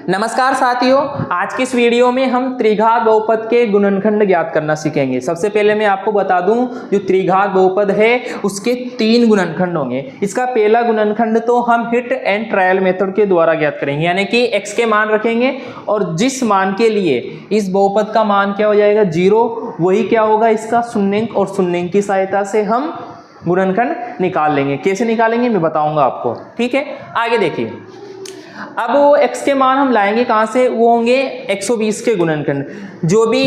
नमस्कार साथियों, आज की इस वीडियो में हम त्रिघात बहुपद के गुणनखंड ज्ञात करना सीखेंगे। सबसे पहले मैं आपको बता दूं, जो त्रिघात बहुपद है उसके 3 गुणनखंड होंगे। इसका पहला गुणनखंड तो हम हिट एंड ट्रायल मेथड के द्वारा ज्ञात करेंगे, यानी कि x के मान रखेंगे और जिस मान के लिए इस बहुपद का मान क्या हो जाएगा 0, वही क्या होगा इसका शून्यंक, और शून्यंक की सहायता से हम गुणनखंड निकाल लेंगे। कैसे निकालेंगे मैं बताऊंगा आपको, ठीक है। आगे देखिए, अब वो x के मान हम लाएंगे कहाँ से, वो होंगे 120 के गुणनखंड। जो भी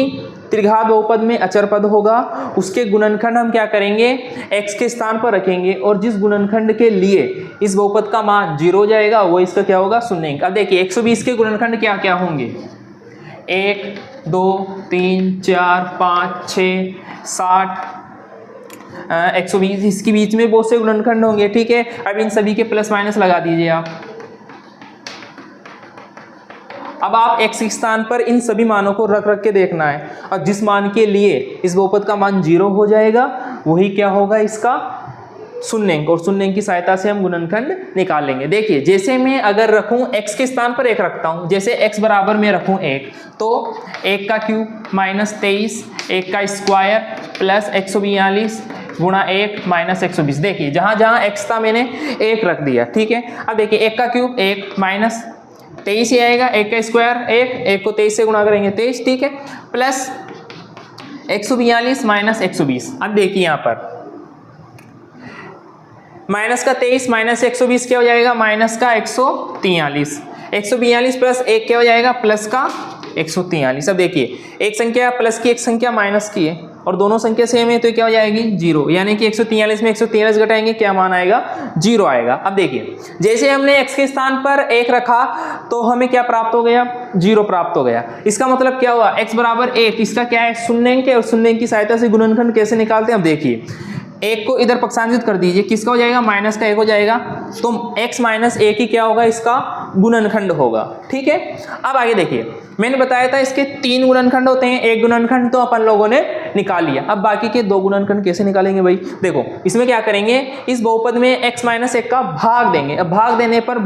त्रिघात बहुपद में अचर पद होगा उसके गुणनखंड हम क्या करेंगे, x के स्थान पर रखेंगे, और जिस गुणनखंड के लिए इस बहुपद का मान 0 हो जाएगा वो इसका क्या होगा शून्यंक। अब देखिए 120 के गुणनखंड क्या क्या होंगे, 1 2 3 4 5 6 60 120, इसके बीच में बहुत से गुणनखंड होंगे, ठीक है। अब इन सभी के प्लस माइनस लगा दीजिए आप। अब आप x के स्थान पर इन सभी मानों को रख रख के देखना है, और जिस मान के लिए इस बहुपद का मान 0 हो जाएगा वही क्या होगा इसका शून्यंक, और शून्यंक की सहायता से हम गुणनखंड निकाल लेंगे। देखिए जैसे मैं अगर रखूं x के स्थान पर 1 रखता हूं, जैसे x बराबर में रखूं 1, तो 1 का क्यूब माइनस 23, 1 का स्क्वायर प्लस 142 गुणा 1 माइनस 120। देखिए जहां जहां x था मैंने 1 रख दिया, ठीक है। अब देखिए 1 का क्यूब 1 माइनस 23 ही आएगा, 1 का स्क्वायर 1 को 23 से गुणा करेंगे 23, ठीक है, प्लस 142 माइनस 120। अब देखिए यहाँ पर माइनस का 23 माइनस 120 क्या हो जाएगा, माइनस का 143, 142 प्लस 1 क्या हो जाएगा, प्लस का 143। अब देखिए एक संख्या प्लस की, एक संख्या माइनस की है, और दोनों संख्या सेम है तो क्या हो जाएगी 0, यानी कि 143 में 143 घटाएंगे क्या मान आएगा 0 आएगा। अब देखिए जैसे हमने x के स्थान पर 1 रखा तो हमें क्या प्राप्त हो गया, 0 प्राप्त हो गया। इसका मतलब क्या हुआ, x बराबर 1, इसका क्या है शून्यंक है, और शून्यंक की सहायता से गुणनखंड कैसे निकालते हैं। अब देखिए 1 को इधर पक्षांतरित कर दीजिए, किसका हो जाएगा, माइनस का 1 हो जाएगा, तो x माइनस 1 ही क्या होगा इसका गुणनखंड होगा, ठीक है। अब आगे देखिए मैंने बताया था इसके 3 गुणनखंड होते हैं, एक गुणनखंड तो अपन लोगों ने निकाल लिया। अब बाकी के 2 गुणनखंड कैसे निकालेंगे भाई, देखो इसमें क्या करेंगे, इस बहुपद में x माइनस 1 का भाग देंगे। अब भाग देने पर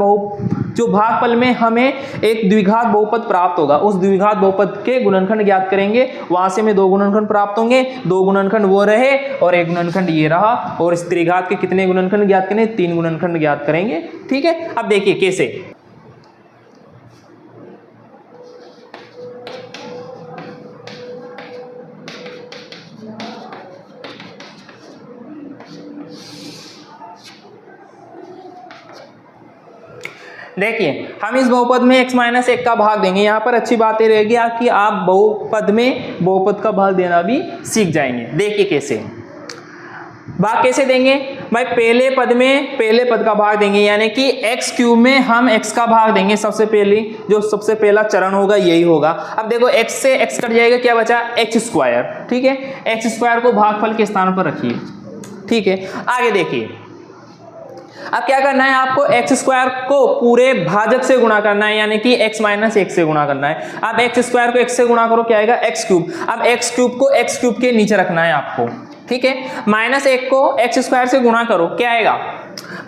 जो भागफल में हमें एक द्विघात बहुपद प्राप्त होगा, उस द्विघात बहुपद के गुणनखंड ज्ञात करेंगे, वहां से हमें 2 गुणनखंड प्राप्त होंगे। 2 गुणनखंड वो रहे और एक गुणनखंड ये रहा, और इस त्रिघात के कितने गुणनखंड ज्ञात करेंगे, 3 गुणनखंड ज्ञात करेंगे, ठीक है। अब देखिए कैसे, देखिए हम इस बहुपद में x माइनस 1 का भाग देंगे। यहाँ पर अच्छी बात ये रहेगी कि आप बहुपद में बहुपद का भाग देना भी सीख जाएंगे। देखिए कैसे भाग कैसे देंगे भाई, पहले पद में पहले पद का भाग देंगे, यानी कि x क्यूब में हम x का भाग देंगे। सबसे पहला चरण होगा यही होगा। अब देखो x से x कट जाएगा, क्या बचा x स्क्वायर, ठीक है। x स्क्वायर को भागफल के स्थान पर रखिए, ठीक है। आगे देखिए अब क्या करना है, आपको x स्क्वायर को पूरे भाजक से गुणा करना है, यानी कि x माइनस 1 से गुणा करना है। अब x स्क्वायर को x से गुणा करो क्या आएगा x क्यूब। अब x क्यूब को x क्यूब के नीचे रखना है आपको, ठीक है। माइनस 1 को x स्क्वायर से गुणा करो क्या आएगा,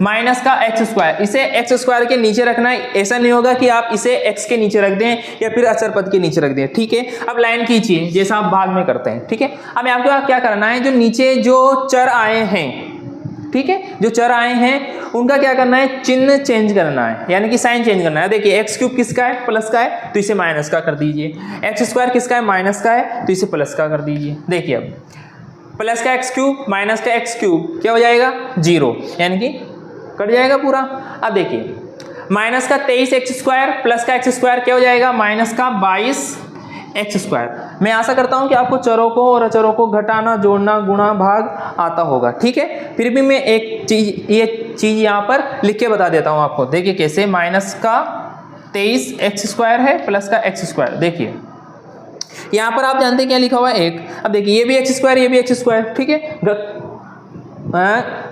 माइनस का x स्क्वायर। इसे x स्क्वायर के नीचे रखना है, ऐसा नहीं होगा कि आप इसे x के नीचे रख दें या फिर अचर पद के नीचे रख दें, ठीक है। अब लाइन खींचिए जैसा आप भाग में करते हैं, ठीक है। अब आपको क्या करना है, जो नीचे जो चर आए हैं, ठीक है, जो चर आए हैं उनका क्या करना है, चिन्ह चेंज करना है, यानी कि साइन चेंज करना है। देखिए एक्स क्यूब किसका है, प्लस का है, तो इसे माइनस का कर दीजिए। एक्स स्क्वायर किसका है, माइनस का है, तो इसे प्लस का कर दीजिए। देखिए अब प्लस का एक्स क्यूब माइनस का एक्स क्यूब क्या हो जाएगा 0, यानी कि कट जाएगा पूरा। अब देखिए माइनस का 23 एक्स स्क्वायर प्लस का एक्स स्क्वायर क्या हो जाएगा, माइनस का 22 एक्स स्क्वायर। मैं आशा करता हूं कि आपको चरों को और अचरों को घटाना, जोड़ना, गुणा, भाग आता होगा, ठीक है। फिर भी मैं एक चीज यहाँ पर लिख के बता देता हूं आपको। देखिए कैसे, माइनस का 23 एक्स स्क्वायर है प्लस का एक्स स्क्वायर। देखिए यहाँ पर आप जानते हैं क्या लिखा हुआ है 1। अब देखिए ये भी एक्स स्क्वायर, ये भी एक्स स्क्वायर, ठीक है,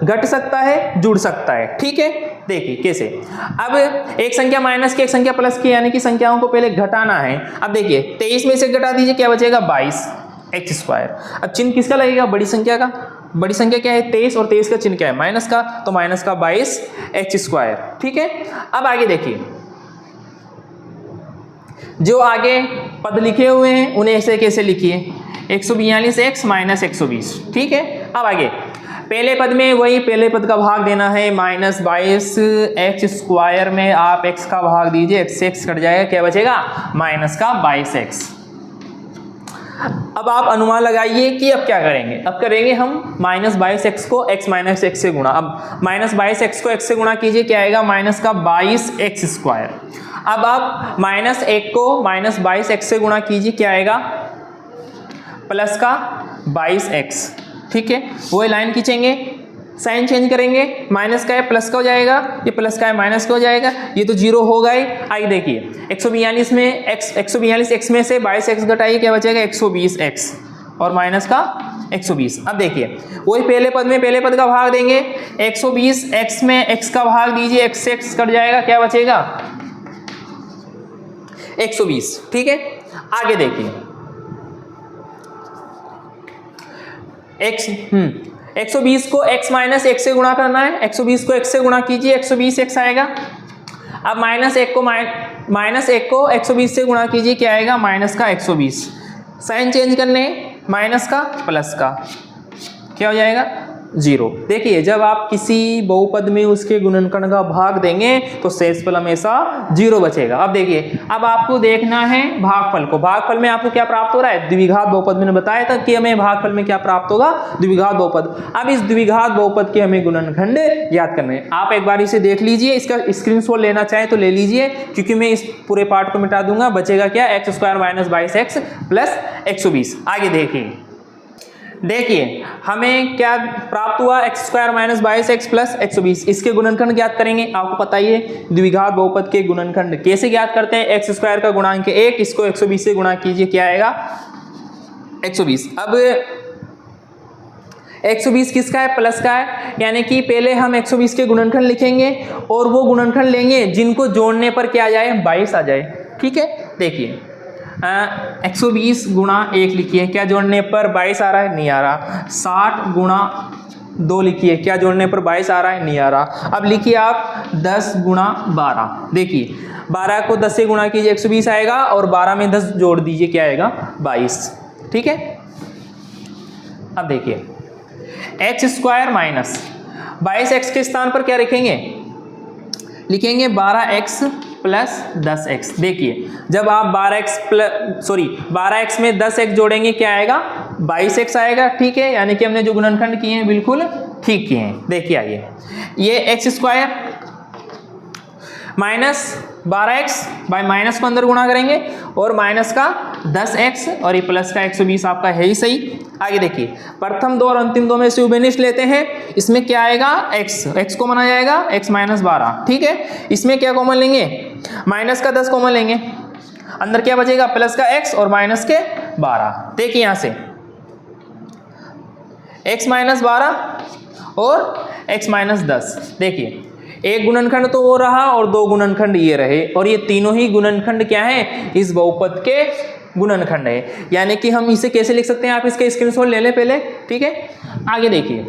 घट सकता है, जुड़ सकता है, ठीक है। देखिए कैसे, अब एक संख्या माइनस की एक संख्या प्लस की, यानी कि संख्याओं को पहले घटाना है। अब देखिए 23 में से घटा दीजिए क्या बचेगा 22 एक्स स्क्वायर। अब चिन्ह किसका लगेगा, बड़ी संख्या का। बड़ी संख्या क्या है 23, और 23 का चिन्ह क्या है माइनस का, तो माइनस का 22 एक्स स्क्वायर, ठीक है। अब आगे देखिए जो आगे पद लिखे हुए हैं उन्हें ऐसे कैसे लिखिए, 142x माइनस 120। ठीक है, अब आगे पहले पद में वही पहले पद का भाग देना है, -22x² में आप x का भाग दीजिए, x से x कट जाएगा, क्या बचेगा माइनस का 22x। अब आप अनुमान लगाइए कि अब क्या करेंगे, अब करेंगे हम -22x को x माइनस x से गुणा। अब -22x को x से गुणा कीजिए, क्या आएगा माइनस का 22x²। अब आप -1 को -22x से गुणा कीजिए, क्या आएगा प्लस का 22x। ठीक है, वही लाइन खींचेंगे, साइन चेंज करेंगे, माइनस का है प्लस का हो जाएगा, ये प्लस का है माइनस का हो जाएगा, ये तो जीरो होगा ही। आइए देखिए 142 में x में से 22x घटाइए, क्या बचेगा 120x और माइनस का 120। अब देखिए वही पहले पद में पहले पद का भाग देंगे, 120x में x का भाग दीजिए, x से x कट जाएगा, क्या बचेगा 120। ठीक है, आगे देखिए 120 को x माइनस 1 से गुणा करना है, 120 को x से गुणा कीजिए, 120x आएगा। अब -1 को 120 से गुणा कीजिए, क्या आएगा माइनस का 120। साइन चेंज करने माइनस का प्लस का, क्या हो जाएगा 0। देखिए जब आप किसी बहुपद में उसके गुणनखंड का भाग देंगे तो शेषफल हमेशा 0 बचेगा। अब देखिए अब आपको देखना है भागफल को, भागफल में आपको क्या प्राप्त हो रहा है, द्विघात बहुपद। मैंने बताया था कि हमें भागफल में क्या प्राप्त होगा, द्विघात बहुपद। अब इस द्विघात बहुपद के हमें गुणनखंड याद करने हैं। आप एक बार इसे देख लीजिए, इसका स्क्रीनशॉट लेना चाहें तो ले लीजिए, क्योंकि मैं इस पूरे पार्ट को मिटा दूंगा, बचेगा क्या x² माइनस 22x प्लस 120। आगे देखिए हमें क्या प्राप्त हुआ, x² माइनस 22x प्लस 120। इसके गुणनखंड ज्ञात करेंगे। आपको पता ही है द्विघात बहुपद के गुणनखंड कैसे ज्ञात करते हैं, x² का गुणांक 1, इसको 120 से गुणा कीजिए, क्या आएगा 120। अब 120 किसका है, प्लस का है, यानी कि पहले हम 120 के गुणनखंड लिखेंगे और वो गुणनखंड लेंगे जिनको जोड़ने पर क्या आ जाए 22 आ जाए। ठीक है, देखिए 120 गुणा 1 लिखिए, क्या जोड़ने पर 22 आ रहा है, नहीं आ रहा। 60 गुणा 2 लिखिए, क्या जोड़ने पर 22 आ रहा है, नहीं आ रहा। अब लिखिए आप 10 गुणा 12, देखिए 12 को 10 से गुणा कीजिए 120 आएगा और 12 में 10 जोड़ दीजिए, क्या आएगा 22। ठीक है, अब देखिए x² माइनस 22x के स्थान पर क्या लिखेंगे, लिखेंगे 12x प्लस 10x। देखिए जब आप 12x में 10x जोड़ेंगे, क्या आएगा 22x आएगा। ठीक है, यानी कि हमने जो गुणनखंड किए हैं बिल्कुल ठीक किए हैं। देखिए आइए, ये x² minus 12x bye minus को अंदर गुणा करेंगे और माइनस का 10x और ये प्लस का 120 आपका है ही सही। आगे देखिए प्रथम दो और अंतिम दो में से उभयनिष्ठ लेते हैं, इसमें क्या आएगा x को माना जाएगा x माइनस 12। ठीक है, इसमें क्या कॉमन लेंगे, माइनस का 10 कॉमन लेंगे, अंदर क्या बचेगा प्लस का x और माइनस के 12। देखिए यहां से x माइनस 12 और x माइनस 10। देखिए एक गुणनखंड तो वो रहा और दो गुणनखंड ये रहे, और ये तीनों ही गुणनखंड क्या है, इस बहुपद के गुणनखंड है। यानी कि हम इसे कैसे लिख सकते हैं, आप इसके स्क्रीनशॉट ले लें पहले। ठीक है, आगे देखिए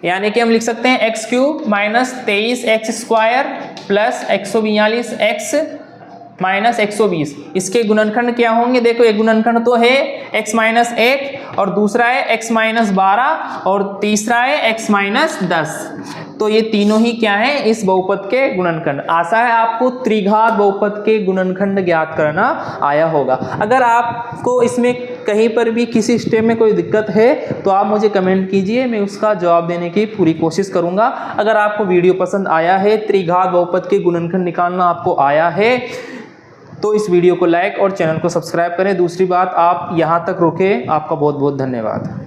यानी कि हम लिख सकते हैं x³ minus 23x² plus 142x minus 120। इसके गुणनखंड क्या होंगे, देखो एक गुणनखंड तो है x माइनस 1 और दूसरा है x माइनस 12 और तीसरा है x माइनस 10। तो ये तीनों ही क्या है, इस बहुपद के गुणनखंड। आशा है आपको त्रिघात बहुपद के गुणनखंड ज्ञात करना आया होगा। अगर आपको इसमें कहीं पर भी किसी स्टेप में कोई दिक्कत है तो आप मुझे कमेंट कीजिए, मैं उसका जवाब देने की पूरी कोशिश करूंगा। अगर आपको वीडियो पसंद आया है, त्रिघात बहुपद के गुणनखंड निकालना आपको आया है, तो इस वीडियो को लाइक और चैनल को सब्सक्राइब करें। दूसरी बात, आप यहाँ तक रुके, आपका बहुत बहुत धन्यवाद।